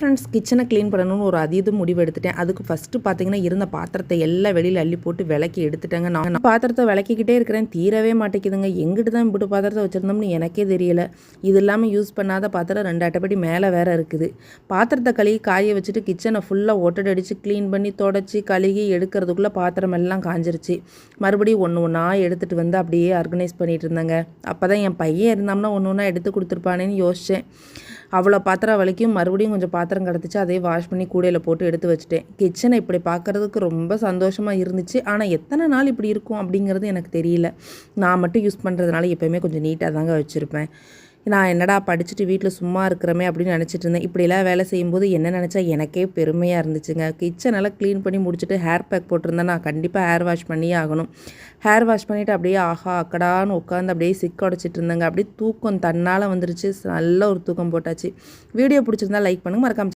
Friends, கிச்சனை clean பண்ணணும்னு ஒரு அதீத முடிவு எடுத்துட்டேன். அதுக்கு ஃபஸ்ட்டு பார்த்தீங்கன்னா, இருந்த பாத்திரத்தை எல்லாம் வெளியில் அள்ளி போட்டு விளக்கி எடுத்துட்டேங்க. நான் பாத்திரத்தை விளக்கிக்கிட்டே இருக்கிறேன், தீரவே மாட்டேங்குதுங்க. எங்கிட்டு தான் இப்படி பாத்திரத்தை வச்சுருந்தோம்னு எனக்கே தெரியல. இது இல்லாமல் யூஸ் பண்ணாத பாத்திரம் 2 அட்டைப்படி மேலே வேறு இருக்குது. பாத்திரத்தை கழுவி காய வச்சுட்டு கிச்சனை ஃபுல்லாக ஒட்டடடிச்சு க்ளீன் பண்ணி தொடச்சி கழுகி எடுக்கிறதுக்குள்ளே பாத்திரம் எல்லாம் காஞ்சிருச்சு. மறுபடியும் ஒன்று ஒன்றா எடுத்துகிட்டு வந்து அப்படியே ஆர்கனைஸ் பண்ணிகிட்டு இருந்தேங்க. அப்போ தான் என் பையன் இருந்தாம்னா ஒன்று ஒன்றா எடுத்து கொடுத்துருப்பானேன்னு யோசித்தேன். அவ்வளோ பாத்திரம் வலிக்கும் மறுபடியும் கொஞ்சம் பாத்திரம் கிடந்துச்சு, அதே வாஷ் பண்ணி கூடையில் போட்டு எடுத்து வச்சுட்டேன். கிச்சனை இப்படி பார்க்குறதுக்கு ரொம்ப சந்தோஷமாக இருந்துச்சு. ஆனால் எத்தனை நாள் இப்படி இருக்கும் அப்படிங்கிறது எனக்கு தெரியல. நான் மட்டும் யூஸ் பண்ணுறதுனால எப்போயுமே கொஞ்சம் நீட்டாக தாங்க வச்சுருப்பேன். நான் என்னடா படிச்சுட்டு வீட்டில் சும்மா இருக்கிறமே அப்படின்னு நினச்சிட்டு இருந்தேன். இப்படிலாம் வேலை செய்யும்போது என்ன நினச்சா எனக்கே பெருமையாக இருந்துச்சுங்க. கிச்சனெல்லாம் க்ளீன் பண்ணி முடிச்சுட்டு ஹேர் பேக் போட்டிருந்தேன். நான் கண்டிப்பாக ஹேர் வாஷ் பண்ணியே ஆகணும். ஹேர் வாஷ் பண்ணிவிட்டு அப்படியே ஆஹா அக்கடான்னு உட்காந்து அப்படியே சிக்க உடச்சிட்டு இருந்தேங்க. அப்படியே தூக்கம் தன்னால் வந்துருச்சு. நல்ல ஒரு தூக்கம் போட்டாச்சு. வீடியோ பிடிச்சிருந்தா லைக் பண்ணுங்கள், மறக்காம